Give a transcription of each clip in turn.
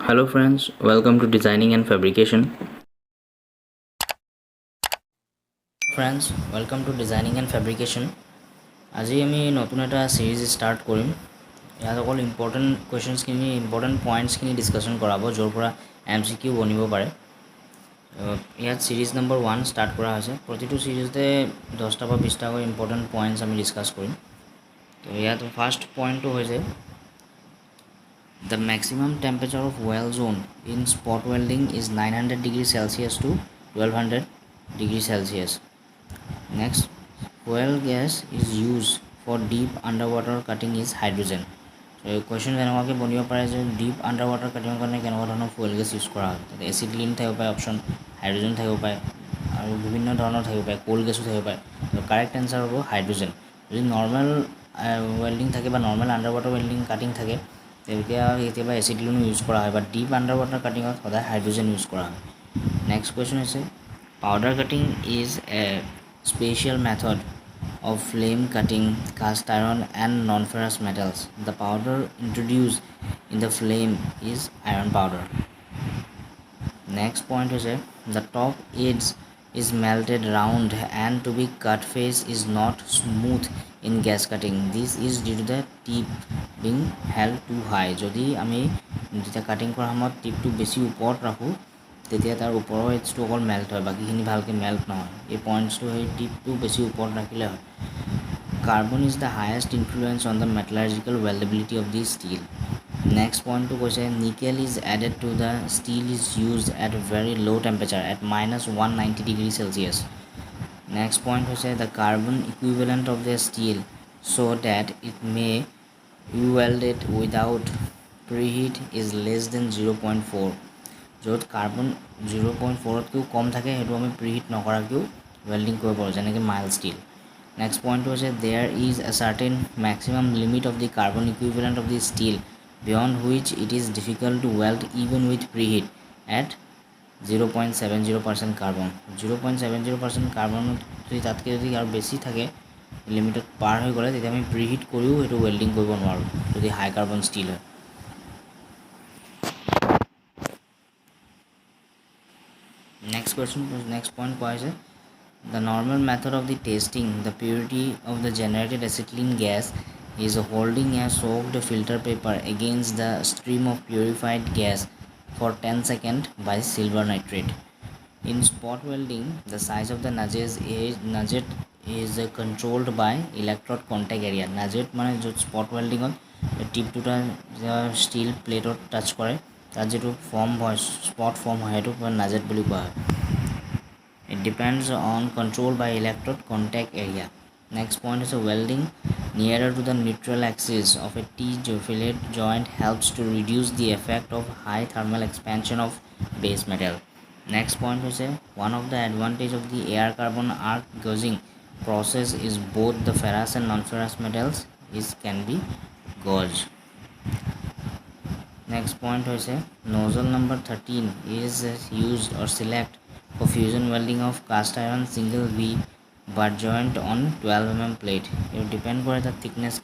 Hello friends, welcome to Designing and Fabrication. Friends, welcome to Designing and Fabrication. আজি আমি নতুন এটা সিৰিজ start কৰিম। ইয়াত অকল ইম্পৰ্টেণ্ট কুৱেশ্যনছখিনি ইম্পৰ্টেণ্ট পইণ্টছখিনি ডিছকাশ্যন কৰাব য'ৰ পৰা MCQ বনিব পাৰে। ইয়াত সিৰিজ নম্বৰ 1 ষ্টাৰ্ট কৰা হৈছে। প্ৰতিটো সিৰিজতে 10টা বা 20টাকৈ ইম্পৰ্টেণ্ট পইণ্টছ আমি ডিছকাছ কৰিম। তো ইয়াত ফাৰ্ষ্ট পইণ্টটো হৈছে The maximum temperature of weld zone in spot welding is 900 degrees Celsius to 1200 degrees Celsius. Next, fuel gas is used for deep underwater cutting is hydrogen. So, question যেনেকুৱাকৈ বনিব পাৰে যে deep underwater cutting কাৰণে কেনেকুৱা ধৰণৰ fuel gas use কৰা হয়। তাতে acetylene থাকিব পাৰে, অপশ্যন হাইড্ৰজেন থাকিব পাৰে আৰু বিভিন্ন ধৰণৰ থাকিব পাৰে, কোল গেছো থাকিব পাৰে। তো কাৰেক্ট এনচাৰ হ'ব হাইড্ৰজেন। যদি নৰ্মেল ৱেল্ডিং থাকে বা নৰ্মেল আণ্ডাৰৱাটাৰ ৱেল্ডিং কাটিং থাকে তেতিয়া কেতিয়াবা এচিটিলিনো ইউজ কৰা হয় বা ডিপ আণ্ডাৰৱাটাৰ কাটিঙত সদায় হাইড্ৰজেন ইউজ কৰা হয়। নেক্সট কুৱেশ্যন হৈছে powder cutting is a special method of flame cutting cast iron and non-ferrous metals. The powder introduced in the flame is iron powder. Next point is the top edge is melted round and to be cut face is not smooth in gas cutting. This is due to the tip being held too high. যদি আমি যেতিয়া cutting কৰাৰ সময়ত টিপটো বেছি ওপৰত ৰাখোঁ তেতিয়া তাৰ ওপৰৰ এজটো অকল মেল্ট হয়, বাকীখিনি ভালকৈ মেল্ট নহয়। এই পইণ্টছটো সেই টিপটো বেছি ওপৰত ৰাখিলে হয়। Carbon is the highest influence on the metallurgical weldability of the steel. Next পইণ্টটো কৈছে nickel is added to the steel is used at very low' temperature at -190 degree Celsius. Next point হৈছে the carbon equivalent of the steel so' that it may welded without preheat is less than 0.4। য'ত carbon 0.4তকৈও কম থাকে সেইটো আমি preheat নকৰাকৈও welding কৰিব পাৰোঁ, যেনেকৈ mild steel. Next পইণ্টটো হৈছে there is a certain maximum limit of the carbon equivalent of the steel beyond which it is difficult to weld even with preheat at 0.70% carbon. 0.70% কাৰ্বনত যদি তাতকৈ যদি আৰু বেছি থাকে লিমিটত পাৰ হৈ গ'লে তেতিয়া আমি প্ৰিহিট কৰিও সেইটো ৱেল্ডিং কৰিব নোৱাৰোঁ যদি হাই কাৰ্বন ষ্টীল হয়। Next point কোৱা হৈছে the normal method of the testing the purity of the generated acetylene gas is holding a soaked filter paper against the stream of purified gas for 10 seconds by silver nitrate. In spot welding, the size of the nugget is controlled by electrode contact area. Nugget মানে য'ত spot welding টিপ দুটা steel প্লেটত touch কৰে তাত যিটো form হয় spot form হয় সেইটো নাজেট বুলি কোৱা হয়। It depends on control by electrode contact area. Next point is welding nearer to the neutral axis of a T-fillet joint helps to reduce the effect of high thermal expansion of base metal. Next point is one of the advantage of the air carbon arc gauging process is both the ferrous and non-ferrous metals can be gauged. Next point is nozzle number 13 is used or select for fusion welding of cast iron single V butt joint on 12 mm plate. It depends on the thickness.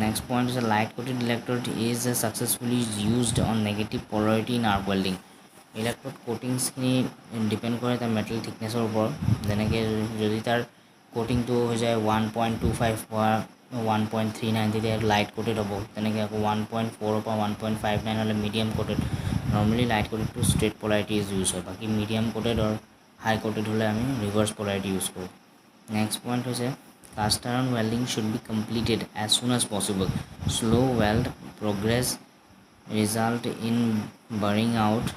Next point is a light coated electrode is successfully used on negative polarity in arc welding. Electrode coatings depend on the metal thickness or যেনেকৈ যদি তাৰ কোটিংটো হৈ যায় 1.25 বা 1.39 তেতিয়া light coated হ'ব, তেনেকৈ আকৌ 1.4 পৰা 1.59 হ'লে মিডিয়াম কোটেড। নৰ্মেলি লাইট কোটেডটো ষ্ট্ৰেট পলাৰিটি ইউজ হয়, বাকী মিডিয়াম কোটেড আৰু হাই কোটেড হ'লে আমি ৰিভাৰ্ছ পলাৰিটি ইউজ কৰোঁ। নেক্সট পইণ্ট হৈছে cast iron welding should be completed as soon as possible. Slow weld progress result in burning out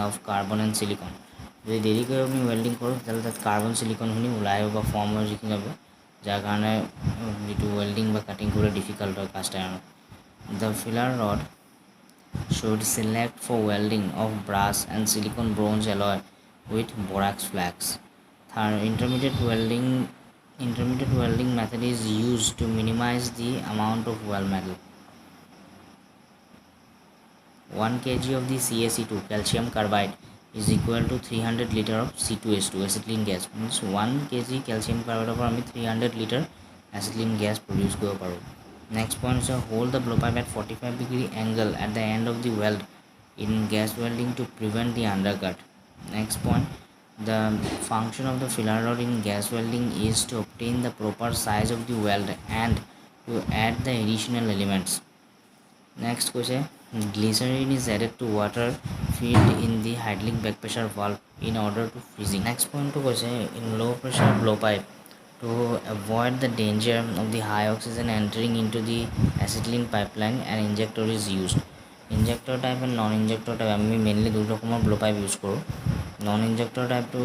of carbon and silicon. যদি দেৰিকৈ আমি ৱেল্ডিং কৰোঁ তেতিয়াহ'লে তাত কাৰ্বন চিলিকনখিনি ওলাই আহিব বা ফৰ্ম হৈ যিখিনি হ'ব যাৰ কাৰণে যিটো ৱেল্ডিং বা কাটিং কৰিবলৈ ডিফিকাল্ট হয় কাষ্ট আয়ৰণত। The filler rod should select for welding of brass and silicon bronze alloy with borax flux. Intermediate welding method is used to minimize the amount of weld metal. 1 kg of the CaC2 calcium carbide is equal to 300 liter of C2H2 acetylene gas. Means 1 kg calcium carbide পৰা আমি 300 liter acetylene gas produce কৰিব পাৰোঁ। Next point is hold the blowpipe at 45-degree angle at the end of the weld in gas welding to prevent the undercut. Next point, the function of the filler rod in gas welding is to obtain the proper size of the weld and to add the additional elements. Next question, glycerin is added to water filled in the idling back pressure valve in order to freezing. Next point to question, in low pressure blowpipe, to avoid the danger of the high oxygen entering into the acetylene pipeline, an injector is used. Injector type and non-injector type আমি mainly দুই ৰকমৰ blow pipe use কৰোঁ. Non injector টাইপটো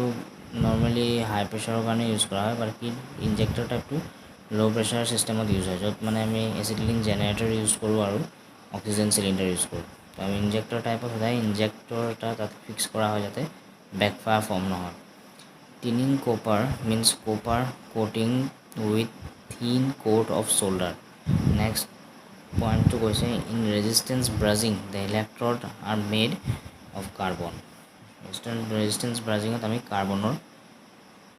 normally হাই প্ৰেছাৰৰ কাৰণে use কৰা হয়, বাকী injector টাইপটো ল' pressure ছিষ্টেমত ইউজ হয়, য'ত মানে আমি এচিটিলিন জেনেৰেটৰ ইউজ কৰোঁ আৰু অক্সিজেন চিলিণ্ডাৰ ইউজ কৰোঁ. তো আমি ইনজেক্টৰ টাইপত সদায় ইনজেক্টৰ এটা তাত ফিক্স কৰা হয় যাতে বেকফায়াৰ ফৰ্ম নহয়. Tinning copper means copper coating with thin coat of solder. Next point to question, in resistance brushing the electrode are made of carbon. Resistance brushing আমি কাৰ্বনৰ